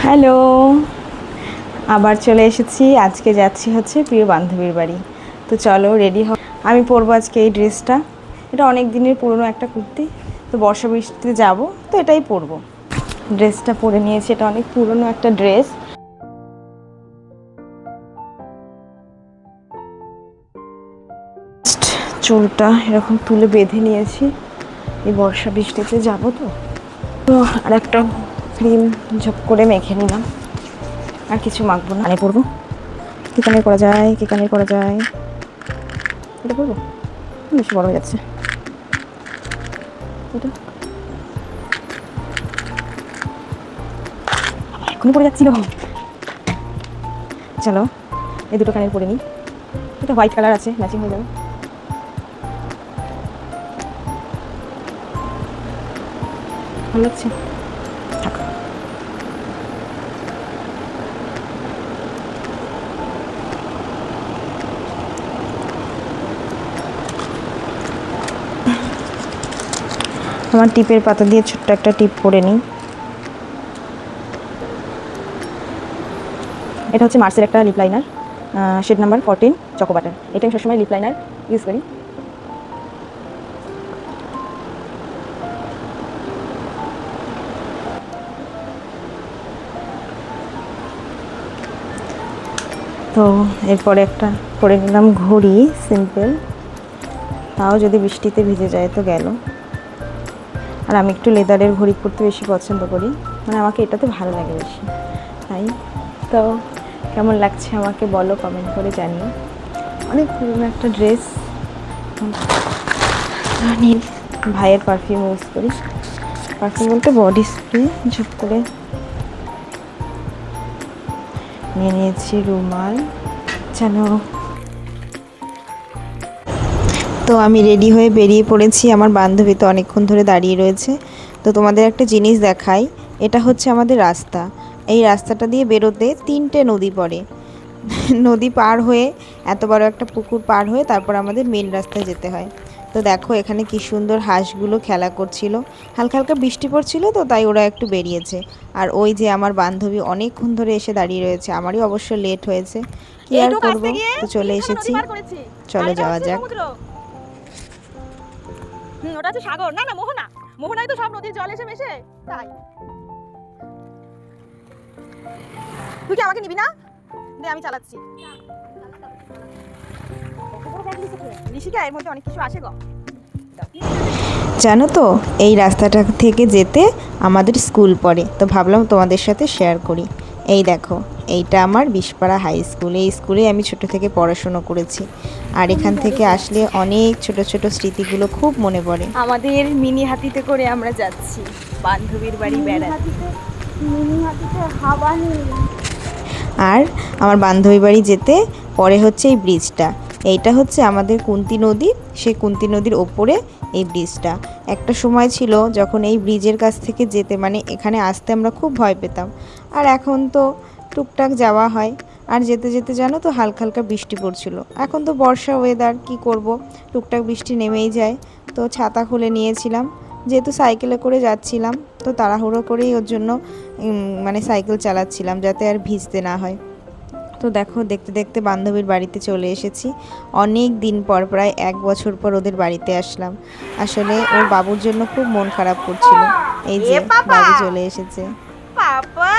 Hello, আবার চলে এসেছি। আজকে যাচ্ছি হচ্ছে প্রিয় বান্ধবীর বাড়ি। তো চলো রেডি হ। আমি পরবো আজকে এই ড্রেসটা। এটা অনেক দিনের পুরনো একটা কুর্তি। তো বর্ষা বৃষ্টিতে যাব, তো এটাই পরবো। ড্রেসটা পরে নিয়েছি, এটা অনেক পুরনো একটা ড্রেস। চুলটা এরকম তুলে বেঁধে নিয়েছি, এই বর্ষা বৃষ্টিতে যাব। তো আর একটা ক্রিম ঝপ করে মেখে নিলাম, আর কিছু মাখবো না। আনে পরবো, কি কানের করা যায়, কি কানের করা যায়, এটা করবো। বেশি বড় হয়ে যাচ্ছে এটা, এখনই পরে যাচ্ছিল। চলো এই দুটো কানের পরে নিই, এটা হোয়াইট কালার আছে, ম্যাচিং হয়ে যাবে। ভালো লাগছে, থাক। আমার টিপের পাতা দিয়ে ছোট্ট একটা টিপ করে নিই। এটা হচ্ছে মার্সের একটা lip liner, shade number 14 choco butter. এটা আমি সবসময় লিপ লাইনার ইউজ করি। তো এরপরে একটা করে নিলাম ঘড়ি, সিম্পল, তাও যদি বৃষ্টিতে ভিজে যায় তো গেল। আর আমি একটু লেদারের ঘড়ি পরতে বেশি পছন্দ করি, মানে আমাকে এটাতে ভালো লাগে বেশি, তাই। তো কেমন লাগছে আমাকে বলো, কমেন্ট করে জানিও। অনেক পুরনো একটা ড্রেস। আমি ভাইয়ের পারফিউম ইউজ করি, পারফিউম বলতে বডি স্প্রে। ঝুপ করে নিয়ে নিয়েছি রুমাল। জানো, তো আমি রেডি হয়ে বেরিয়ে পড়েছি। আমার বান্ধবী তো অনেকক্ষণ ধরে দাঁড়িয়ে রয়েছে। তো তোমাদের একটা জিনিস দেখাই, এটা হচ্ছে আমাদের রাস্তা। এই রাস্তাটা দিয়ে বেরোতে 3টে নদী পড়ে। নদী পার হয়ে, এত বড় একটা পুকুর পার হয়ে তারপর আমাদের মেন রাস্তায় যেতে হয়। তো দেখো এখানে কি সুন্দর হাঁসগুলো খেলা করছিল। হালকা হালকা বৃষ্টি পড়ছিল, তো তাই ওরা একটু বেরিয়েছে। আর ওই যে আমার বান্ধবী অনেকক্ষণ ধরে এসে দাঁড়িয়ে রয়েছে। আমারই অবশ্য লেট হয়েছে, কি আর করবো। তো চলে এসেছি, চলো যাওয়া যাক। ওটা হচ্ছে সাগর, না না মোহনা। মোহনায় তো সব নদীর জল এসে মেশে, তাই। তুই কি আমাকে নিবি না? দে আমি চালাচ্ছি। ঋষিকা, এর মধ্যে অনেক কিছু আসে গো। জানো তো, এই রাস্তাটা থেকে যেতে আমাদের স্কুল পড়ে, তো ভাবলাম তোমাদের সাথে শেয়ার করি। এই দেখো, এইটা আমার বিষপাড়া হাই স্কুল। এই স্কুলে আমি ছোট থেকে পড়াশুনো করেছি। আর এখান থেকে আসলে অনেক ছোট ছোট স্মৃতিগুলো খুব মনে পড়ে। আমাদের মিনি হাতিতে করে আমরা যাচ্ছি বান্ধবীর বাড়ি বেড়াতে। মিনি হাতিতে হাওয়া নেই। আর আমার বান্ধবী বাড়ি যেতে পরে হচ্ছে এই ব্রিজটা। এইটা হচ্ছে আমাদের কুন্তি নদী, সেই কুন্তি নদীর ওপরে এই ব্রিজটা। একটা সময় ছিল যখন এই ব্রিজের কাছ থেকে যেতে, মানে এখানে আসতে আমরা খুব ভয় পেতাম। আর এখন তো টুকটাক যাওয়া হয়। আর যেতে যেতে জানো তো হালকা হালকা বৃষ্টি পড়ছিল। এখন তো বর্ষা ওয়েদার, কি করব, টুকটাক বৃষ্টি নেমেই যায়। তো ছাতা খুলে নিয়েছিলাম, যেহেতু সাইকেলে করে যাচ্ছিলাম, তো তাড়াহুড়ো করেই ওর জন্য মানে সাইকেল চালাচ্ছিলাম যাতে আর ভিজতে না হয়। তো দেখো, দেখতে দেখতে বান্ধবীর বাড়িতে চলে এসেছি। অনেক দিন পর, প্রায় 1 বছর পর ওদের বাড়িতে আসলাম। আসলে ওর বাবুর জন্য খুব মন খারাপ করছিল। এই যে বাবু চলে এসেছে। পাপা,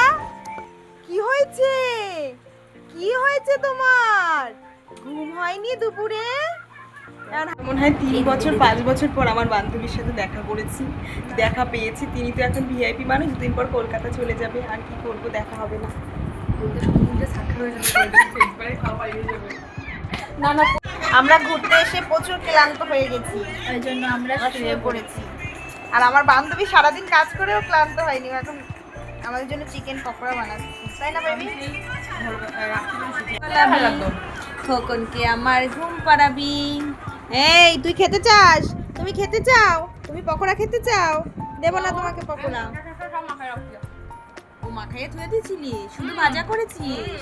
কি হয়েছে? কি হয়েছে তোমার? ঘুম হয়নি দুপুরে? মনে হয় 3 বছর 5 বছর পর আমার বান্ধবীর সাথে দেখা পেয়েছি। তিনি তো এখন ভিআইপি মানুষ, 2 দিন পর কলকাতা চলে যাবে। আর কি করব, দেখা হবে না। না না, আমরা ঘুরতে এসে প্রচুর ক্লান্ত হয়ে গেছি, ওই জন্য আমরা শুয়ে পড়েছি। আর আমার বান্ধবী সারাদিন কাজ করেও ক্লান্ত হয়নি, এখন আমাদের জন্য চিকেন পকোড়া বানাচ্ছে, তাই না বেবি? খোকনকে আমার ঘুম পাড়াবি। এই তুই খেতে চাস? তুমি খেতে চাও? তুমি পকোড়া খেতে চাও? দেবো না তোমাকে পকোড়া। ও মাখাইয়ে ধুয়ে দিয়েছিলি, শুধু ভাজা করেছিস?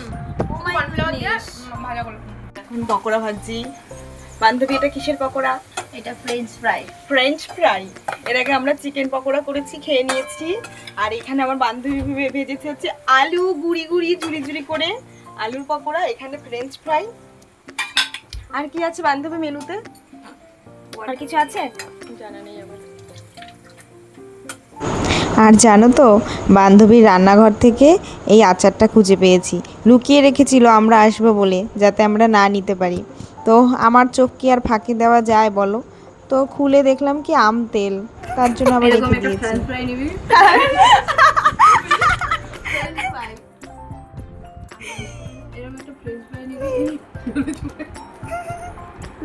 ও মাই গডনেস, ভাজা করে। এখন পকোড়া ভাজি। বান্ধবী, এটা কিসের পকোড়া? এটা ফ্রেঞ্চ ফ্রাই। French fry. এর আগে আমরা চিকেন পকোড়া করেছি, খেয়ে নিয়েছি। আর এখানে আমার বান্ধবী ভেজেছে হচ্ছে আলু গুড়ি গুড়ি ঝুড়ি ঝুড়ি করে আলুর পকোড়া, এখানে ফ্রেঞ্চ ফ্রাই। আর কি আছে বান্ধবী মেনুতে? আর কিছু আছে জানা নেই আমার। আর জানো তো, বান্ধবীর রান্নাঘর থেকে এই আচারটা খুঁজে পেয়েছি। লুকিয়ে রেখেছিল আমরা আসবো বলে, যাতে আমরা না নিতে পারি। তো আমার চোখ কি আর ফাঁকি দেওয়া যায় বলো? তো খুলে দেখলাম কি আম তেল, তার জন্য আবার রেখে দিয়েছি।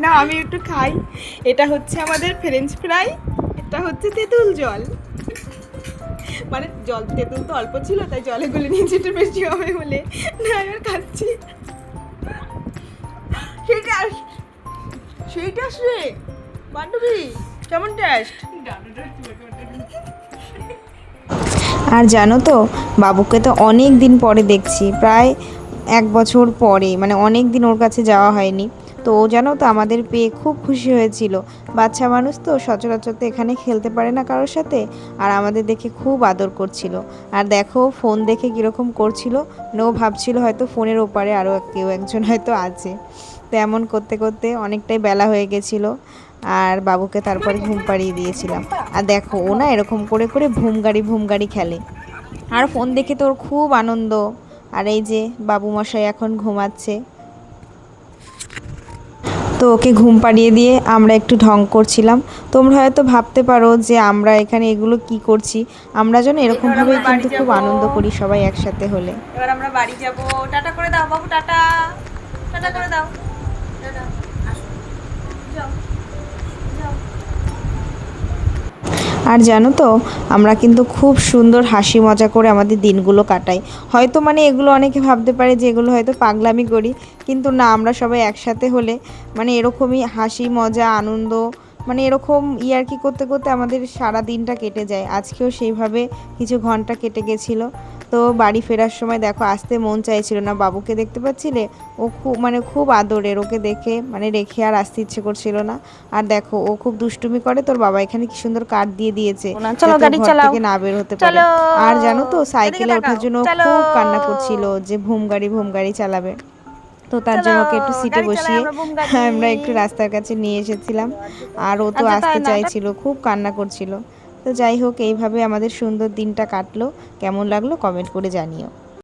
না আমি একটু খাই। এটা হচ্ছে আমাদের ফ্রেঞ্চ ফ্রাই, এটা হচ্ছে তেঁতুল জল। মানে জল তেঁতুল তো অল্প ছিল, তাই জলে গুলে নিয়েছি একটু বেশি হবে বলে। না এবার খাচ্ছি। সেই টেস্ট, সেই টেস্ট রে বান্ধবী, কেমন টেস্ট? আর জানো তো, বাবুকে তো অনেক দিন পরে দেখছি, প্রায় 1 বছর পরে, মানে অনেক দিন ওর কাছে যাওয়া হয়নি। তো ও জানো তো আমাদের পেয়ে খুব খুশি হয়েছিল। বাচ্চা মানুষ তো সচরাচর তো এখানে খেলতে পারে না কারোর সাথে, আর আমাদের দেখে খুব আদর করছিল। আর দেখো ফোন দেখে কীরকম করছিল, ও ভাবছিল হয়তো ফোনের ওপারে আরও কেউ একজন হয়তো আছে। তো এমন করতে করতে অনেকটাই বেলা হয়ে গেছিলো, আর বাবুকে তারপরে ঘুম পাড়িয়ে দিয়েছিলাম। আর দেখো ও না এরকম করে করে ভুম গাড়ি খেলে, আর ফোন দেখে তো ওর খুব আনন্দ। আর এই যে বাবু মশাই এখন ঘুমাচ্ছে, তো ওকে ঘুম পাড়িয়ে দিয়ে আমরা একটু ঢং করছিলাম। তোমরা হয়তো ভাবতে পারো যে আমরা এখানে এগুলো কি করছি। আমরা যেন এরকমভাবেই কিন্তু খুব আনন্দ করি সবাই একসাথে হলে। এবার আমরা বাড়ি যাব। টাটা করে দাও বাবু, টাটা, টাটা করে দাও, টাটা, আসো, যাও, যাও। আর জানো তো, আমরা কিন্তু খুব সুন্দর হাসি মজা করে আমাদের দিনগুলো কাটাই। হয়তো মানে এগুলো অনেকে ভাবতে পারে যে এগুলো হয়তো পাগলামি করি, কিন্তু না, আমরা সবাই একসাথে হলে মানে এরকমই হাসি মজা আনন্দ, মানে এরকম ইয়ার্কি করতে করতে আমাদের সারা দিনটা কেটে যায়। আজকেও সেইভাবে কিছু ঘন্টা কেটে গেছিলো। তো বাড়ি ফেরার সময় দেখো আসতে মন চাইছিল না, বাবুকে দেখতে পাচ্ছিলে, ও খুব মানে খুব আদরের, ওকে দেখে মানে রেখে আর আসতে ইচ্ছে করছিল না। আর দেখো ও খুব দুষ্টুমি করে, তোর বাবা এখানে কি সুন্দর কাঠ দিয়ে দিয়েছে চলো যাতে ও গাড়ি ঘর চালাও, থেকে না বের হতে পারে। চলো। আর জানো তো, এদিকে সাইকেলে ওঠার তাকাও, জন্য ও চলো। খুব কান্না করছিল যে ভুম গাড়ি চালাবে। তো তার চলো জন্য ওকে একটু সিটে গাড়ি চালাই বসিয়ে আমরা, বুম গাড়ি। আমরা একটু রাস্তার কাছে নিয়ে এসেছিলাম। আর ও তো আচ্ছা তাই আসতে না, চাইছিল, খুব কান্না করছিল। তো যাই হোক, এইভাবে আমাদের সুন্দর দিনটা কাটলো। কেমন লাগলো কমেন্ট করে জানিও।